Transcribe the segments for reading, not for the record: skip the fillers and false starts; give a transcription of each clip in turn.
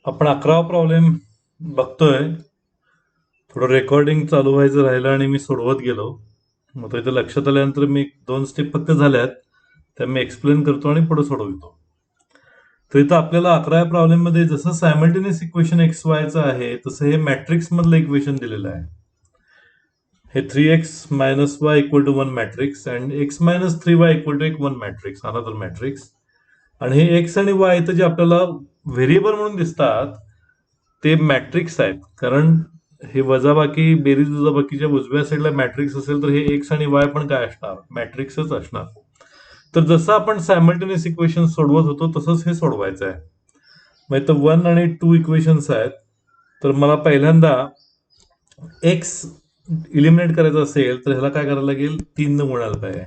आपण 11वा प्रॉब्लेम बघतोय. थोडं रेकॉर्डिंग चालू व्हायचं राहिलं आणि मी सोडवत गेलो. मग इथे लक्षात आल्यानंतर मी 2 स्टेप फक्त झाल्यात त्या मी एक्सप्लेन करतो आणि पुढे सोडवतो. तर इथं आपल्याला 11व्या प्रॉब्लेम मध्ये जसं सायमल्टेनियस इक्वेशन एक्स वायचं आहे तसं हे मॅट्रिक्स मधलं इक्वेशन दिलेलं आहे. हे 3x minus Y equal to 1 matrix and x minus 3y equal to एक 1 मॅट्रिक्स, अनदर मॅट्रिक्स. आणि हे एक्स आणि वाय इथं जे आपल्याला व्हेरिएबल म्हणून दिसतात ते मॅट्रिक्स आहेत. कारण हे वजाबाकी बेरीज वजाबाकीच्या उजव्या साईडला मॅट्रिक्स असेल तर हे एक्स आणि वाय पण काय असणार, मॅट्रिक्सच असणार. तर जसं आपण सायमल्टेनियस इक्वेशन सोडवत होतो तसंच हे सोडवायचं आहे. मग इथं 1 आणि 2 इक्वेशन्स आहेत. तर मला पहिल्यांदा एक्स इलिमिनेट करायचं असेल तर ह्याला काय करायला लागेल, 3 न गुणायला पाहिजे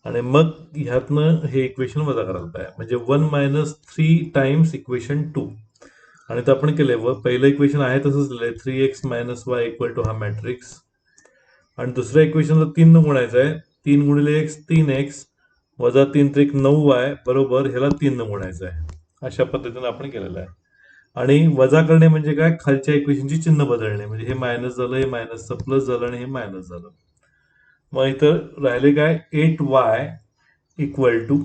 आणि मग ह्यातनं हे इक्वेशन वजा करायला पाहिजे. म्हणजे 1 मायनस 3 टाइम्स इक्वेशन 2. आणि तर आपण केलंय व पहिलं इक्वेशन आहे तसंच लिहिलंय 3x minus Y equal to हा मॅट्रिक्स. आणि दुसऱ्या इक्वेशनला 3 न गुणायचं आहे. 3 गुणिले एक्स 3x वजा 3 त्रिक 9y बरोबर ह्याला 3 न गुणायचं आहे. अशा पद्धतीने आपण केलेलं आहे. आणि वजा करणे म्हणजे काय, खालच्या इक्वेशनची चिन्ह बदलणे. म्हणजे हे मायनस झालं, हे मायनसचं प्लस झालं आणि हे मायनस झालं. मग इथं राहिले काय 8y इक्वल टू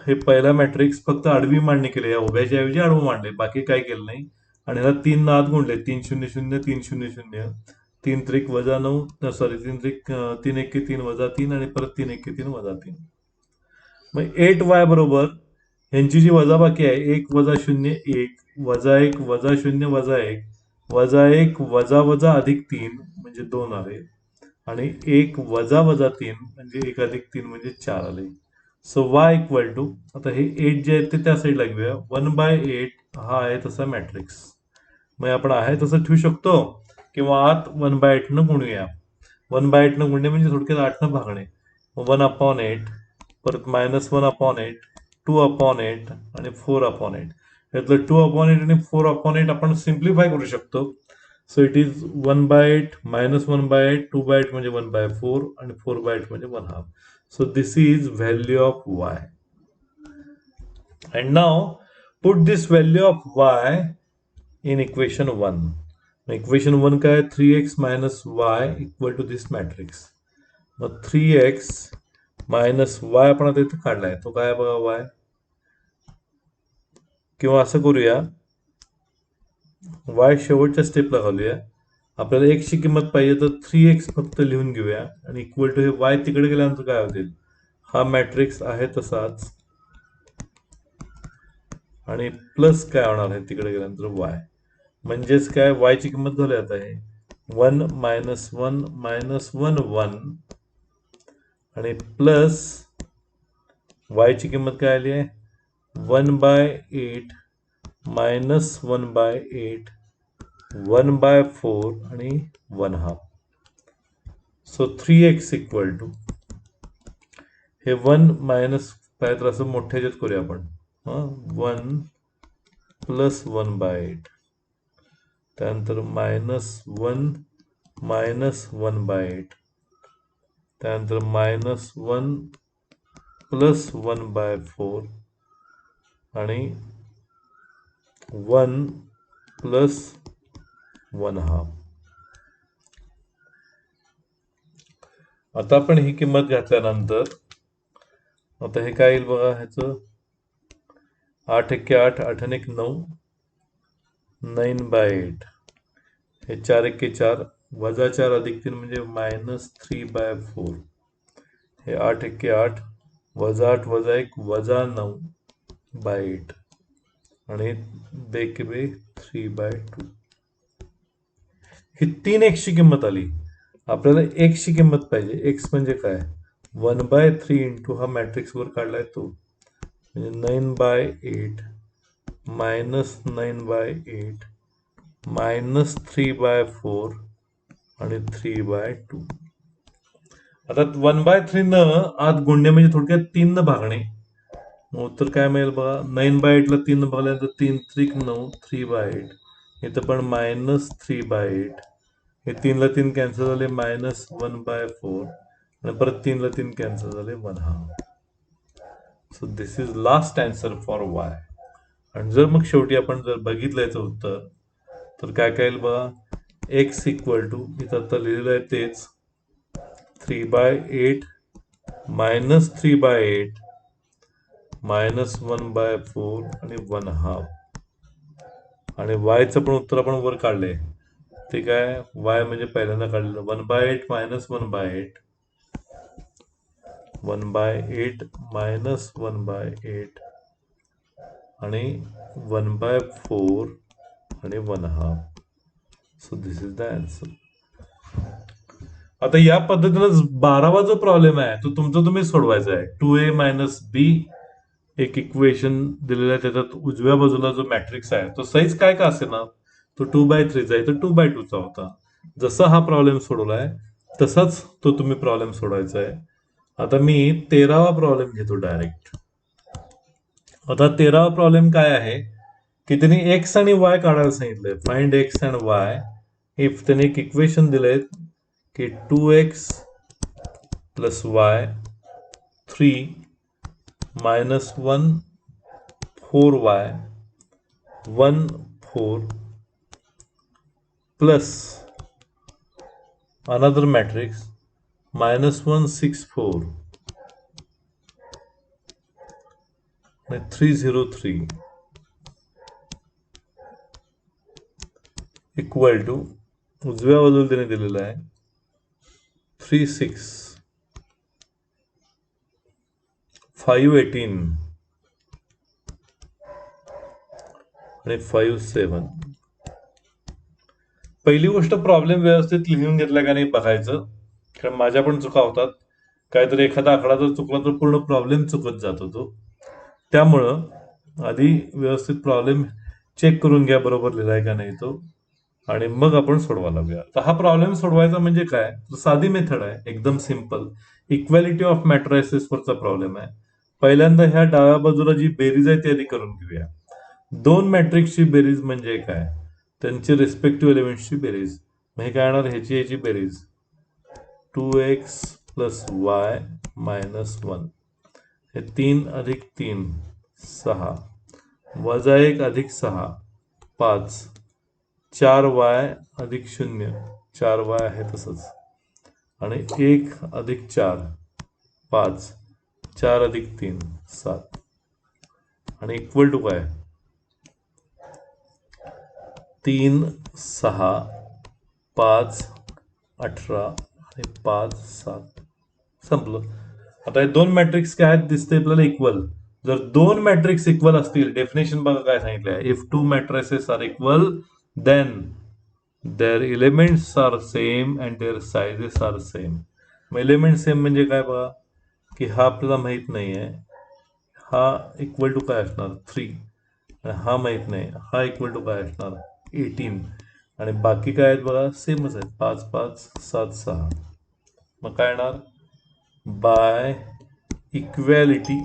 हे पहिला मॅट्रिक्स फक्त आडवी मांडणी केली, या उभ्याच्या ऐवजी आडवं मांडले, बाकी काय केलं नाही. आणि ह्याला 3 न आत गुणले, 3 0 0 3 0 0, 3 त्रिक वजा 9, सॉरी 3 त्रिक 3 1 3 वजा 3 आणि परत 3 1 3 वजा 3. मग 8y बरोबर ह्यांची जी वजाबाकी आहे 1 वजा 0 1 वजा 1 वजा 0 वजा 1 वजा 1 वजा वजा अधिक 3 म्हणजे 2 आले. आणि 1 वजा वजा 3 म्हणजे 1 अधिक 3 म्हणजे 4 आले. सो y इक्वल टू, आता हे 8 जे आहे ते त्या साईडला घेऊया, 1/8 हा आहे तसा मॅट्रिक्स. मग आपण आहे तसं ठेवू शकतो किंवा आत 1/8 न गुणूया. 1/8 न गुणणे म्हणजे थोडक्यात 8 न भागणे. 1/8 परत -1/8 2/8 आणि 4/8. यातलं 2/8 आणि 4/8 आपण सिम्प्लिफाय करू शकतो. सो इट इज 1/8 -1/8 2/8 म्हणजे 1/4 आणि 4/8 म्हणजे 1/2. So this is value of y. And now put this value of y in equation 1. Equation 1 काय, 3x minus y equal to this matrix. मग 3x minus y आपण आता इथे काढलाय, तो काय बघा y. किंवा असं करूया, y शेवटच्या स्टेपला घालूया. आपल्याला x ची किंमत पाहिजे तर 3x फक्त लिहून घेऊया आणि इक्वल टू हे y तिकडे गेल्यानंतर काय होतील, हा मॅट्रिक्स आहे तसाच आणि प्लस काय होणार आहे तिकडे गेल्यानंतर y. म्हणजेच काय, y ची किंमत झाली आता आहे 1 मायनस 1 मायनस 1 1 आणि प्लस y ची किंमत काय आली आहे 1/8 मायनस 1/8 1/4 आणि 1/2. सो 3x इक्वल टू हे 1 मायनस काय तर असं मोठ्या ह्याच्यात करूया आपण, 1 प्लस 1/8 त्यानंतर -1 मायनस 1/8 त्यानंतर -1 प्लस 1/4 आणि 1 प्लस 1/2. आता आपण ही किंमत घातल्यानंतर आता हे काय येईल बघा, ह्याचं 8 1 8 8 1 9 9/8, हे 4 1 4 वजा 4 अधिक 3 म्हणजे -3/4, हे 8 1 8 वजा 8 वजा 1 वजा 9/8 आणि 3/2. ही 3x ची किंमत आली. आपल्याला x ची किंमत पाहिजे. x म्हणजे काय, 1/3 इंटू हा मॅट्रिक्स वर काढलाय तो म्हणजे 9/8 मायनस 9/8 मायनस 3/4 आणि 3/2. आता 1/3 न आत गुणणे म्हणजे थोडक्यात 3 न भागणे. मग उत्तर काय मिळेल बघा, 9/8 ला 3 न भागल्यानंतर 3 त्रिक 9 3/8, इथं पण -3/8, हे 3 ला 3 कॅन्सल झाले -1/4 आणि परत 3 ला 3 कॅन्सल झाले 1/2. So this is last answer for y. आणि जर मग शेवटी आपण जर बघितलं याचं उत्तर तर काय काय येईल बघा. एक्स इक्वल टू इथं आता लिहिलेलं आहे तेच 3/8 मायनस 3/8 मायनस 1/4 आणि 1/2 आणि वायचं पण उत्तर आपण वर काढलंय. ते काय वाय म्हणजे पहिल्यांदा काढलेलं 1/8 मायनस 1/8 1/8 मायनस 1/8 आणि 1/4 आणि 1/2. So this is the answer. आता या पद्धतीनं 12वा जो प्रॉब्लेम आहे तो तुमचा तुम्ही सोडवायचा आहे. 2a मायनस बी एक इक्वेशन दिलेलं आहे, त्याच्यात उजव्या बाजूला जो मॅट्रिक्स आहे तो साईज काय का असे ना तो 2/3 आहे, तर 2/2 होता. जसा हा प्रॉब्लेम सोडवलाय तसाच तो तुम्ही प्रॉब्लेम सोडवायचा आहे. आता मी 13वा प्रॉब्लेम घेतो डायरेक्ट. आता 13वा प्रॉब्लेम काय आहे की त्यांनी एक्स आणि वाय काढायला सांगितलंय. Find x and Y. If त्यांनी एक इक्वेशन दिलंय की 2x plus Y 3 minus 1 4y 1 4 plus another matrix -1 6 4 आणि 3 0 3 इक्वल टू उजव्या बाजूला त्याने दिलेलं आहे 3 6 5 18 आणि 5 7. पहिली गोष्ट प्रॉब्लेम व्यवस्थित लिहून घेतला का नाही बघायचं, कारण माझ्या पण चुका होतात. काहीतरी एखादा आकडा जर चुकला तर पूर्ण प्रॉब्लेम चुकत जातो तो. त्यामुळं आधी व्यवस्थित प्रॉब्लेम चेक करून घ्या बरोबर लिहिलाय का नाही तो, आणि मग आपण सोडवा लागूया. तर हा प्रॉब्लेम सोडवायचा म्हणजे काय, साधी मेथड आहे एकदम सिंपल. इक्वॅलिटी ऑफ मॅट्रायसेस वरचा प्रॉब्लेम आहे. पहिल्यांदा ह्या डाव्या बाजूला जी बेरीज आहे ती आधी करून घेऊया. दोन मॅट्रिक्सची बेरीज म्हणजे काय, त्यांची रिस्पेक्टिव्ह एलिमेंट्सची बेरीज. मग हे काय येणार, ह्याची बेरीज 2x प्लस वाय मायनस 1 हे 3 अधिक 3 6 वजा 1 अधिक 6 5 4y अधिक 0 4y आहे तसंच आणि 1 अधिक 4 5 4 अधिक 3 7 आणि इक्वल टू काय 3 6 5 18 आणि 5 7. संपलं. आता हे दोन मॅट्रिक्स काय आहेत दिसते आपल्याला इक्वल. जर दोन मॅट्रिक्स इक्वल असतील, डेफिनेशन बघा काय सांगितलंय, if two matrices are equal then their elements are same and their sizes are same. Element same म्हणजे काय बघा की हा आपल्याला माहित नाहीये, हा इक्वल टू काय असणार 3 आणि हा माहित नाही, हा इक्वल टू काय असणार 18 आणि बाकी काय आहेत बघा सेमच आहेत 5 5 7 6. मग काय येणार बाय इक्वॅलिटी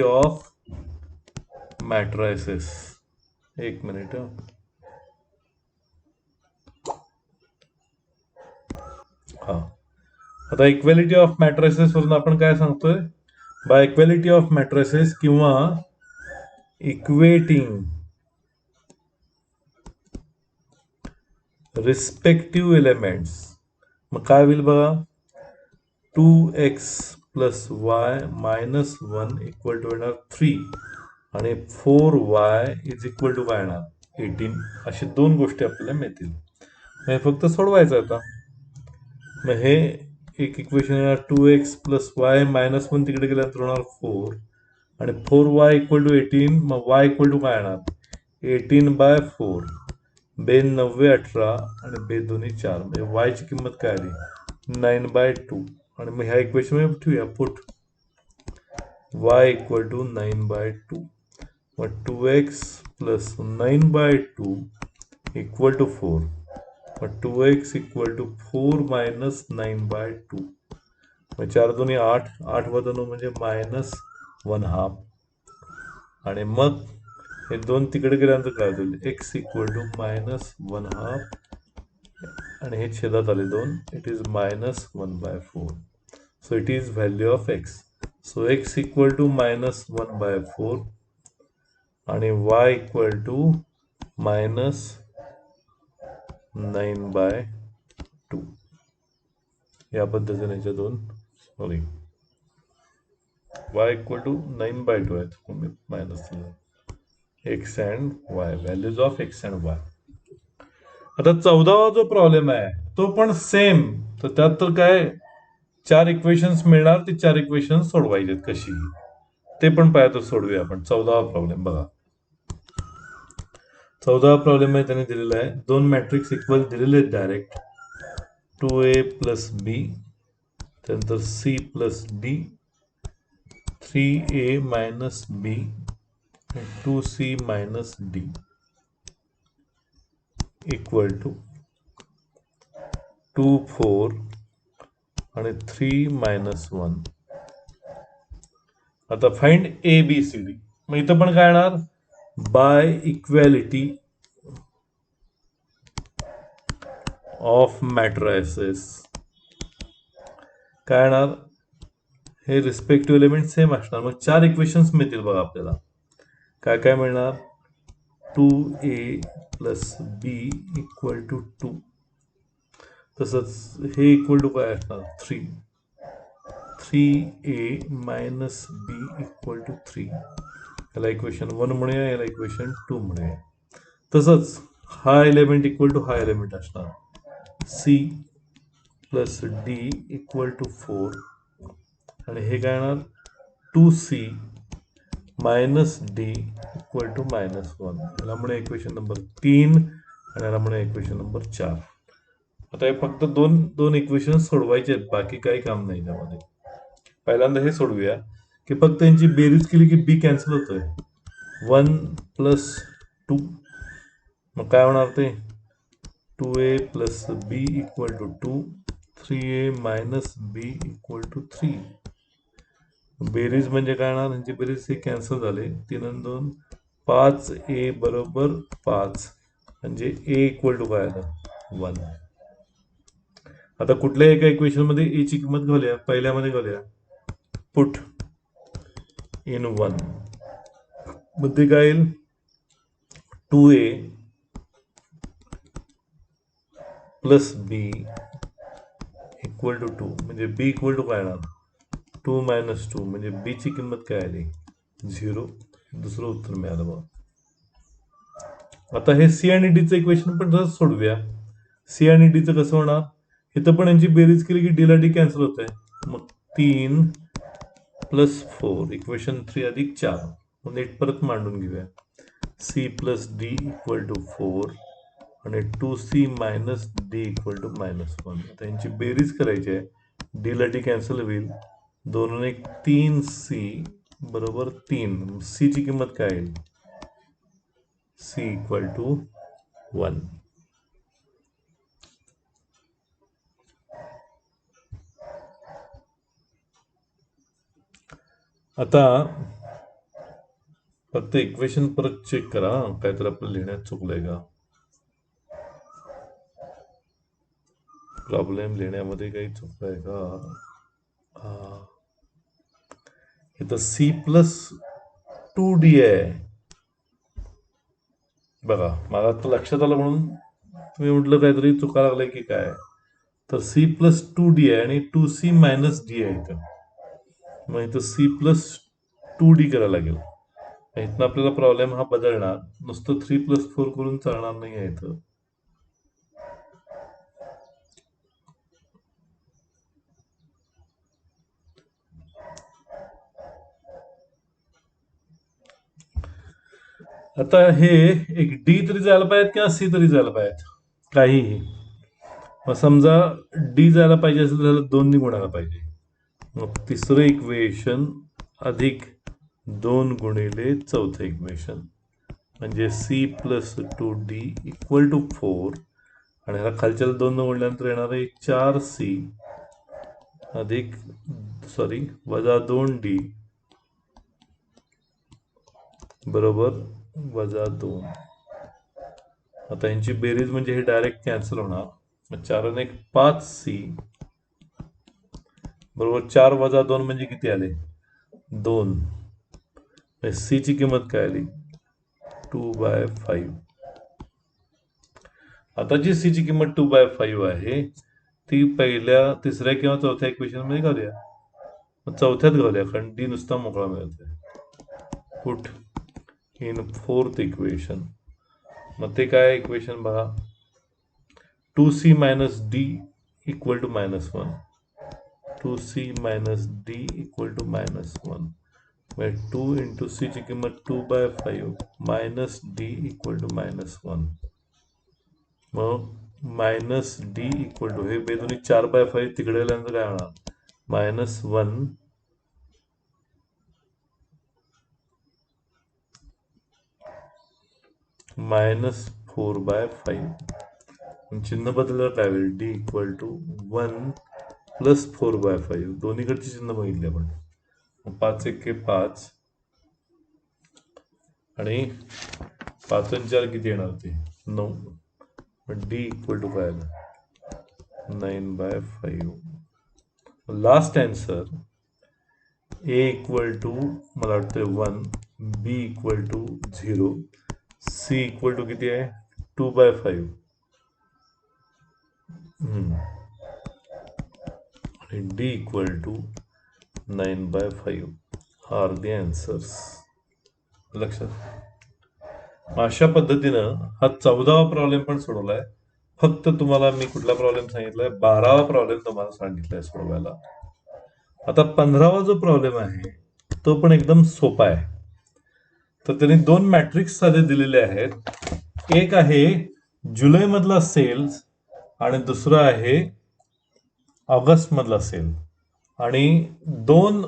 ऑफ मॅट्रायसेस. एक मिनिट. हा आता इक्वॅलिटी ऑफ मॅट्रायसेस वरून आपण काय सांगतोय, बाय इक्वॅलिटी ऑफ मॅट्रायसेस किंवा इक्वेटिंग रिस्पेक्टिव्ह एलिमेंट्स. मग काय होईल बघा 2x plus Y minus 1 equal to येणार 3 आणि 4y इज इक्वल टू काय येणार 18. अशी दोन गोष्टी आपल्याला मिळतील. हे फक्त सोडवायचं आता. मग हे एक इक्वेशन येणार 2x प्लस वाय मायनस 1 तिकडे गेल्यानंतर होणार 4 आणि 4y इक्वल टू 18. मग y इक्वल टू काय येणार 18/4 बेन 90 18 आणि बे दोन्ही 4 म्हणजे y ची किंमत काय आली 9/2. आणि मग ह्या इक्वेशन मध्ये ठेवूया पुट y इक्वल टू 9/2. मग 2x प्लस 9/2 इक्वल टू 4. मग 2x इक्वल टू 4 मायनस 9/2. मग 4 दोन्ही 8 8 वजा 9 म्हणजे -1/2 आणि मग हे दोन तिकडे गेल्यानंतर काय होईल x इक्वल टू -1/2 आणि हे छेदात आले 2 it is -1/4. So it is value of x. So x equal to -1/4 आणि y equal to -9/2. या पद्धतीने याच्या दोन सॉरी y equal to 9/2 आहेत minus x and y, values of x and y. आता 14वा जो प्रॉब्लेम आहे तो पण सेम. तर त्यात तर काय 4 इक्वेशन्स मिळणार, ती 4 इक्वेशन्स सोडवायचे कशी ते पण पाहतो. सोडवूया आपण 14वा प्रॉब्लेम. बघा 14वा प्रॉब्लेम आहे त्याने दिलेला आहे, दोन मॅट्रिक्स इक्वल दिलेले आहेत डायरेक्ट. 2a + b, त्यानंतर c + d, 3a - b, 2c - d equal to 2, 4 आणि 3 - 1. आता find A B C D. मग इथं पण काय येणार, बाय इक्वॅलिटी ऑफ मॅट्रायसेस काय येणार, हे रिस्पेक्टिव्ह एलिमेंट सेम असणार. मग 4 इक्वेशन्स मिळतील बघा आपल्याला. काय काय मिळणार, 2a + b = 2. तसंच हे इक्वल टू काय असणार, 3. 3a - b = 3. याला इक्वेशन 1 म्हणूया, याला इक्वेशन 2 म्हणूया. तसंच हा एलिमेंट इक्वल टू हा एलिमेंट असणार, c + d = 4. आणि हे काय येणार, 2c - d = -1. याला म्हणूया इक्वेशन नंबर 3 आणि याला म्हणूया इक्वेशन नंबर 4. आता हे फक्त दोन इक्वेशन सोडवायचे आहेत, बाकी काही काम नाही त्यामध्ये. पहिल्यांदा हे सोडवूया की फक्त यांची बेरीज केली की बी कॅन्सल होतोय. 1 + 2, मग काय होणार ते 2a + b = 2, 3a - b = 3. बेरीज म्हणजे काय होणार, यांची बेरीज हे कॅन्सल झाले. 3 आणि 2 5a = 5, म्हणजे a इक्वल टू काय आलं, 1. आता कुठल्याही एका इक्वेशन मध्ये ए ची किंमत घालूया. पहिल्यामध्ये घालूया, पुट इन 1. मध्ये काय येईल, 2a + b = 2, म्हणजे b इक्वल टू काय येणार, 2 - 2, म्हणजे b ची किंमत काय आली, 0. दुसरं उत्तर मिळालं बघा. आता हे सी आणि डीचं इक्वेशन पण तसंच सोडवूया. सी आणि डीचं कसं होणार, इथं पण यांची बेरीज केली की डी ला डी कॅन्सल होत आहे. मग 3 + 4, इक्वेशन 3 + 4. मग नीट परत मांडून घेऊया, c + d = 4 आणि 2c - d = -1. आता यांची बेरीज करायची आहे, डी ला डी कॅन्सल होईल, 2 आणि 1 3c = 3. c ची किंमत काय येईल, c = 1. आता फक्त इक्वेशन परत चेक करा, काहीतरी आपलं लिहिण्यात चुकलंय का, प्रॉब्लेम लिहिण्यामध्ये काही चुकलंय का. इथं c + 2d आहे बघा. मला तर लक्षात आलं म्हणून मी म्हटलं काहीतरी चुका लागलंय की काय. तर c + 2d आहे आणि 2c - d आहे इथं. मग इथं c + 2d करायला लागेल. इथनं आपल्याला प्रॉब्लेम हा बदलणार, नुसतं 3 + 4 करून चालणार नाही आहे इथं. आता हे एक डी तरी जायला पाहिजेत किंवा सी तरी जायला पाहिजेत, काहीही. मग समजा डी जायला पाहिजे असेल तर 2 ने गुणायला पाहिजे. मग तिसरं इक्वेशन अधिक 2 गुणिले चौथं इक्वेशन, म्हणजे c + 2d = 4. आणि ह्याला खालच्याला 2 न गुणल्यानंतर येणार आहे 4c अधिक -2d = -2. आता यांची बेरीज म्हणजे हे डायरेक्ट कॅन्सल होणार. मग 4 आणि 1 5c बरोबर 4 वजा 2 म्हणजे किती आले 2. सी ची किंमत काय आली 2/5. आता जी सी ची किंमत 2/5 आहे ती पहिल्या तिसऱ्या किंवा चौथ्या इक्वेशन मध्ये घालूया. चौथ्यात घालूया कारण डी नुसता मोकळा मिळतोय. Put in fourth equation. मग ते काय इक्वेशन बघा 2c minus D equal to -1. 2c minus D equal to -1. 2 into C ची किंमत 2/5 मायनस डी इक्वल टू -1. मग मायनस डी इक्वल टू हे दोन्ही 4/5 तिकडे गेल्यानंतर काय होणार -1 -4/5. चिन्ह बदललं काय होईल डी इक्वल टू 1 प्लस 4/5. दोन्हीकडची चिन्ह बघितली आपण. 5 1 5 आणि 5 आणि 4 किती येणार ते 9. डी इक्वल टू काय आलं 9/5. Last answer A equal to मला वाटतं 1, B equal to 0, C equal to किती आहे 2/5 आणि D equal to 9/5 are the answers. लक्षात. अशा पद्धतीनं हा 14वा प्रॉब्लेम पण सोडवलाय. फक्त तुम्हाला मी कुठला प्रॉब्लेम सांगितलाय 12वा प्रॉब्लेम तुम्हाला सांगितलाय सोडवायला. आता 15वा जो प्रॉब्लेम आहे तो पण एकदम सोपा आहे. तर त्यांनी 2 मॅट्रिक्स साधे दिलेले आहेत. एक आहे जुलै मधला सेल्स आणि दुसरा आहे ऑगस्ट मधला सेल. आणि 2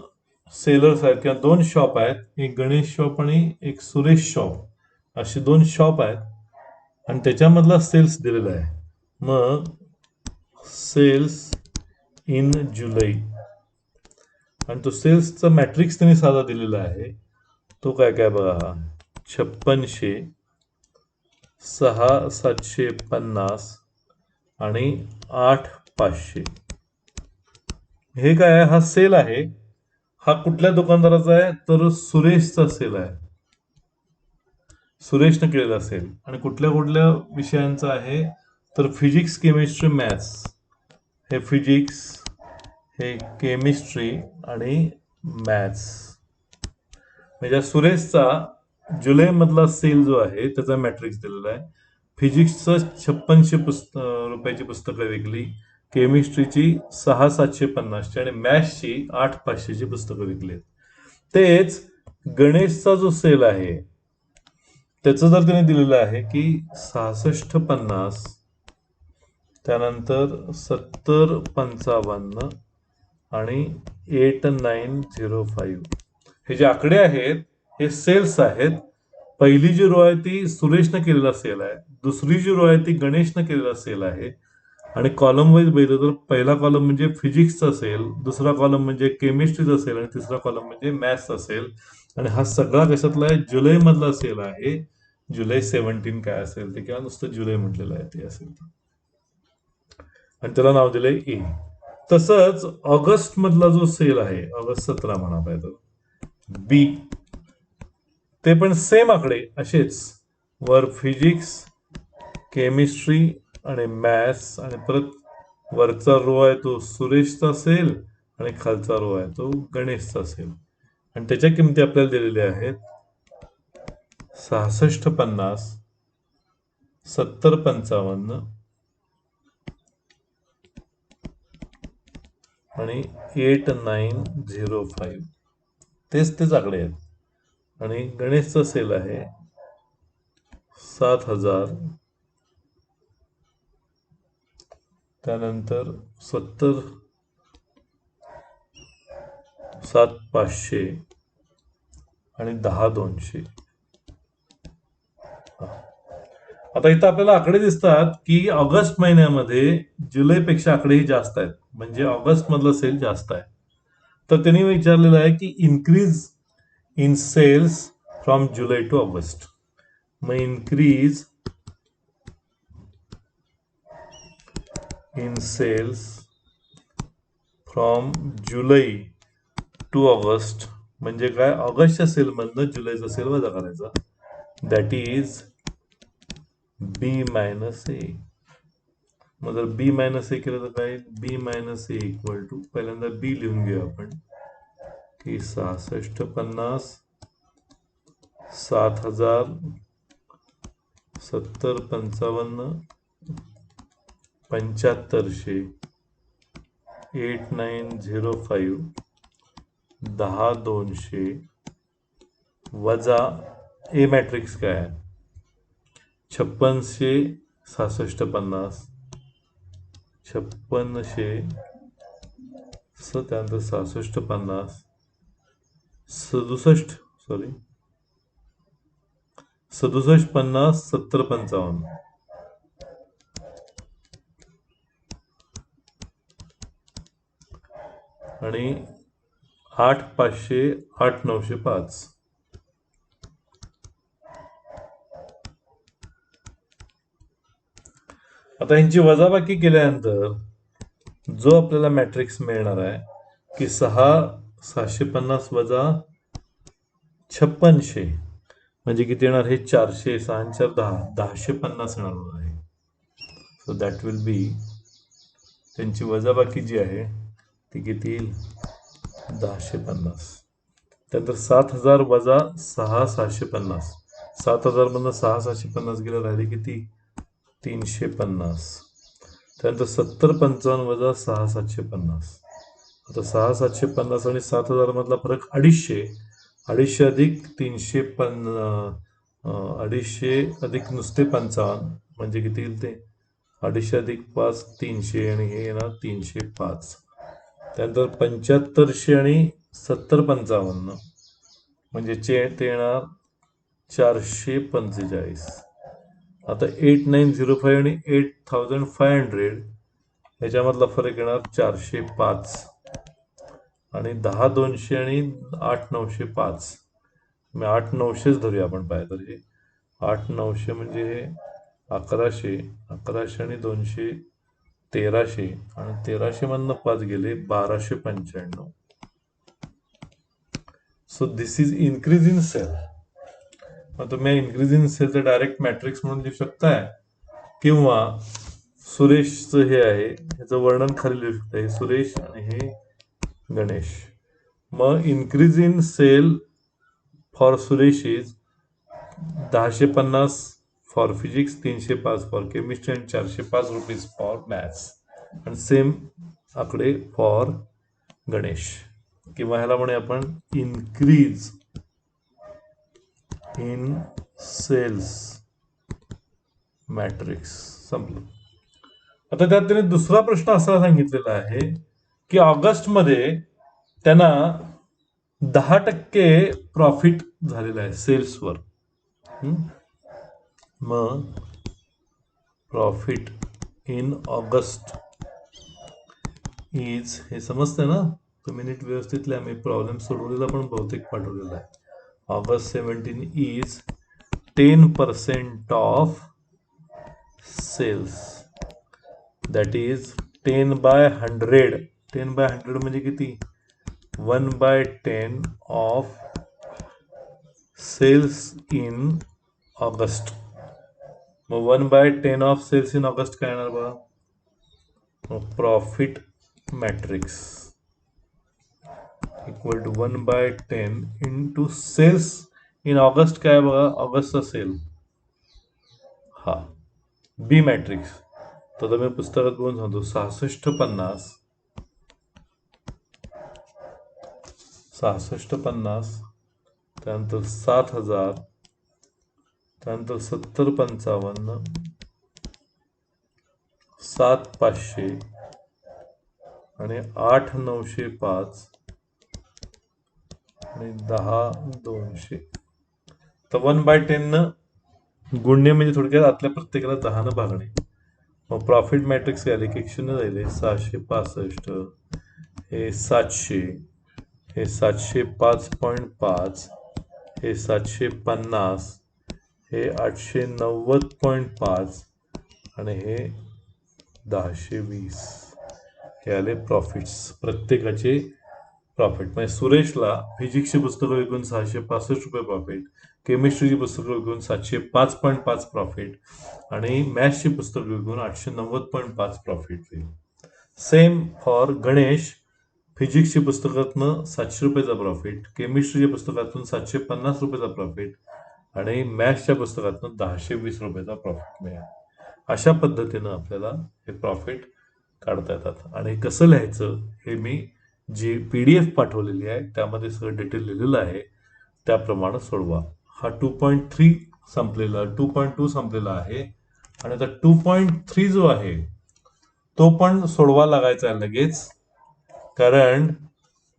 सेलर्स आहेत किंवा 2 शॉप आहेत. एक गणेश शॉप आणि एक सुरेश शॉप असे 2 शॉप आहेत आणि त्याच्यामधला सेल्स दिलेला आहे. मग सेल्स इन जुलै आणि तो सेल्सचा मॅट्रिक्स त्यांनी साधा दिलेला आहे. तो काय काय बघा 5600, 6750 आणि 8500. हे काय आहे हा सेल आहे. हा कुठल्या दुकानदाराचा आहे तर सुरेशचा सेल आहे. सुरेशने केलेला सेल. आणि कुठल्या कुठल्या विषयांचा आहे तर फिजिक्स केमिस्ट्री मॅथ्स. हे फिजिक्स हे केमिस्ट्री आणि मॅथ्स. म्हणजे सुरेशचा जुलै मधला सेल जो आहे त्याचा मॅट्रिक्स दिलेला आहे. फिजिक्सचं 5600 रुपयाची पुस्तकं विकली, केमिस्ट्रीची 6750ची आणि मॅथ्सची 8500ची पुस्तकं विकली. तेच गणेशचा जो सेल आहे त्याचं जर त्याने दिलेलं आहे की 6650 त्यानंतर 7055 आणि 8905. हे जे आकडे आहेत हे सेल्स आहेत. पहिली जी रो आहे ती सुरेशनं केलेला सेल आहे, दुसरी जी रो आहे ती गणेशनं केलेला सेल आहे. आणि कॉलम वाईज बघितलं तर पहिला कॉलम म्हणजे फिजिक्सचा सेल, दुसरा कॉलम म्हणजे केमिस्ट्रीचा सेल आणि तिसरा कॉलम म्हणजे मॅथ्सचा सेल. आणि हा सगळा कशातला आहे जुलै मधला सेल आहे. जुलै 17 काय असेल ते किंवा नुसतं जुलै म्हटलेलं आहे ते असेल ते आणि त्याला नाव दिलंय ए. तसंच ऑगस्ट मधला जो सेल आहे ऑगस्ट 17 म्हणा पाहिजे बी, ते पण सेम आकडे असेच वर फिजिक्स केमिस्ट्री आणि मॅथ्स आणि परत वरचा रो आहे तो सुरेशचा सेल आणि खालचा रो आहे तो गणेशचा सेल. आणि त्याच्या किमती आपल्याला दिलेल्या आहेत 6650, 7055 आणि 8905. तेच आकडे आहेत. आणि गणेशचा सेल आहे 7000, त्यानंतर 7500 आणि 10200. आता इथं आपल्याला आकडे दिसतात की ऑगस्ट महिन्यामध्ये जुलैपेक्षा आकडेही जास्त आहेत. म्हणजे ऑगस्ट मधलं सेल जास्त आहे. तर त्यांनी विचारलेलं आहे की increase in sales from July to August. मग increase in sales from July to August म्हणजे काय, ऑगस्टच्या सेलमधनं जुलैचा सेल वजा करायचा. That is B minus A. मग जर बी मायनस ए केलं तर काय, B minus A equal to, पहिल्यांदा बी लिहून घेऊ आपण की 6650 7000 7055 7500 8905 10200 वजा ए मॅट्रिक्स काय आहे, 5600 6650 5600 त्यानंतर 6650 67 50 7055 आणि 8500 8905. आता यांची वजाबाकी केल्यानंतर जो आपल्याला मॅट्रिक्स मिळणार आहे की 6750 वजा 5600 म्हणजे किती येणार, हे 400 6 4 10 1050 येणार आहे. सो दॅट विल बी, त्यांची वजाबाकी जी आहे ती किती येईल, 1050. त्यानंतर 7000 वजा 6750, 7000 मधनं 6750 गेलं, राहिले किती 350. त्यानंतर 7055 वजा 6750. आता 6750 आणि 7000 मधला फरक 250, 250 अधिक 250 अधिक नुसते 55 म्हणजे किती येईल ते, 250 अधिक 5 300 आणि हे येणार 305. त्यानंतर 7500 आणि 7055 म्हणजे ते येणार 445. आता 8905 आणि 8500 ह्याच्यामधला फरक येणार 405 आणि 10200 आणि 8905. मी 8900च धरूया आपण पाहिजे तर, हे 8900 म्हणजे हे 1100 1100 आणि 200 1300 आणि 1300 मधनं 5 गेले 1295. So this is increase in sale. मग तुम्ही इन्क्रीज इन सेलचं डायरेक्ट मॅट्रिक्स म्हणून लिहू शकताय, किंवा सुरेशचं हे आहे ह्याचं वर्णन खाली लिहू शकता, हे सुरेश आणि हे गणेश. मग increase in sale for Suresh is 1050 for physics, 305 for chemistry आणि 405 रुपीज फॉर मॅथ्स. आणि सेम आकडे फॉर गणेश, किंवा ह्याला म्हणे आपण इन्क्रीज इन सेल्स मॅट्रिक्स. संपलं. आता त्यात त्याने दुसरा प्रश्न असा सांगितलेला आहे की ऑगस्टमध्ये त्यांना 10% प्रॉफिट झालेलं आहे सेल्सवर. मग प्रॉफिट इन ऑगस्ट इज, हे समजतंय ना तुम्ही नीट व्यवस्थित लिहा, मी प्रॉब्लेम सोडवलेला पण बहुतेक पाठवलेला आहे. August 17 is 10% of sales, that is 10/100. 10/100 म्हणजे किती, 1/10 ऑफ सेल्स इन ऑगस्ट. मग 1/10 ऑफ सेल्स इन ऑगस्ट काय येणार बघा, profit matrix equal to 1/10 into sales in August काय बघा, ऑगस्टचा सेल, हा बी मॅट्रिक्स. तर मी पुस्तकात बघून सांगतो, 6650 त्यानंतर 7000 त्यानंतर 7055 7500 आणि 8905 आणि 10200. तर 1/10 गुणणे म्हणजे थोडक्यात आतल्या प्रत्येकाला 10 भागणे. मग प्रॉफिट मॅट्रिक्स काय आले की 0 राहिले, 665 हे 700 हे 705.5 हे 750 हे 890.5 आणि हे 1020. हे आले प्रॉफिट्स, प्रत्येकाचे प्रॉफिट. म्हणजे सुरेशला फिजिक्सची पुस्तकं विकून 665 रुपये प्रॉफिट, केमिस्ट्रीची पुस्तकं विकून 705.5 प्रॉफिट आणि मॅथ्सची पुस्तकं विकून 890.5 प्रॉफिट होईल. सेम फॉर गणेश, फिजिक्सची पुस्तकातनं 700 रुपयाचा प्रॉफिट, केमिस्ट्रीच्या पुस्तकातून 750 रुपयाचा प्रॉफिट आणि मॅथ्सच्या पुस्तकातून 1020 रुपयाचा प्रॉफिट मिळेल. अशा पद्धतीनं आपल्याला हे प्रॉफिट काढता येतात. आणि कसं लिहायचं हे मी जी PDF पाठवलेली आहे त्यामध्ये सगळं डिटेल लिहिलेलं आहे, त्याप्रमाणे सोडवा. हा 2.3 संपलेला, 2.2 संपलेला आहे आणि आता 2.3 जो आहे तो पण सोडवा लागायचा आहे लगेच, कारण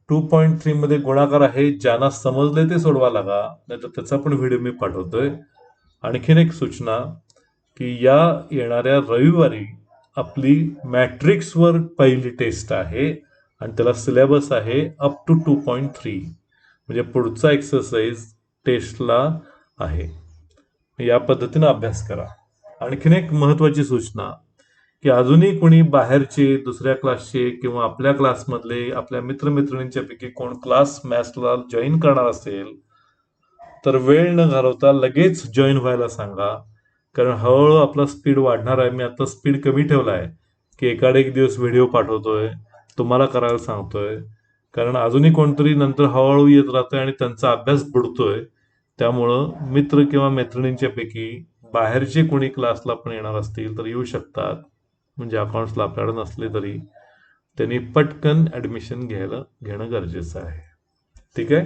2.3 मध्ये गुणाकार आहे. ज्यांना समजले ते सोडवा लागा, नाहीतर त्याचा पण व्हिडिओ मी पाठवतोय. आणखीन एक सूचना की या येणाऱ्या रविवारी आपली मॅट्रिक्सवर पहिली टेस्ट आहे आणि त्याला सिलेबस आहे अप टू 2.3, म्हणजे पुढचा एक्सरसाइज टेस्टला आहे. या पद्धतीनं अभ्यास करा. आणखीन एक महत्वाची सूचना की अजूनही कोणी बाहेरचे, दुसऱ्या क्लासचे किंवा आपल्या क्लासमधले, आपल्या मित्रमैत्रिणींच्या पैकी कोण क्लास मॅथ्सला जॉईन करणार असेल तर वेळ न घालवता लगेच जॉईन व्हायला सांगा, कारण हळूहळू आपला स्पीड वाढणार आहे. मी आता स्पीड कमी ठेवला आहे की एकाड एक दिवस व्हिडिओ पाठवतोय, तुम्हाला करायला सांगतोय, कारण अजूनही कोणतरी नंतर हळूहळू येत राहतंय आणि त्यांचा अभ्यास बुडतोय. त्यामुळं मित्र किंवा मैत्रिणींच्या पैकी बाहेरचे कोणी क्लासला पण येणार असतील तर येऊ शकतात, म्हणजे अकाउंट्सला आपल्याकडे नसले तरी त्यांनी पटकन ऍडमिशन घेणं गरजेचं आहे. ठीक आहे.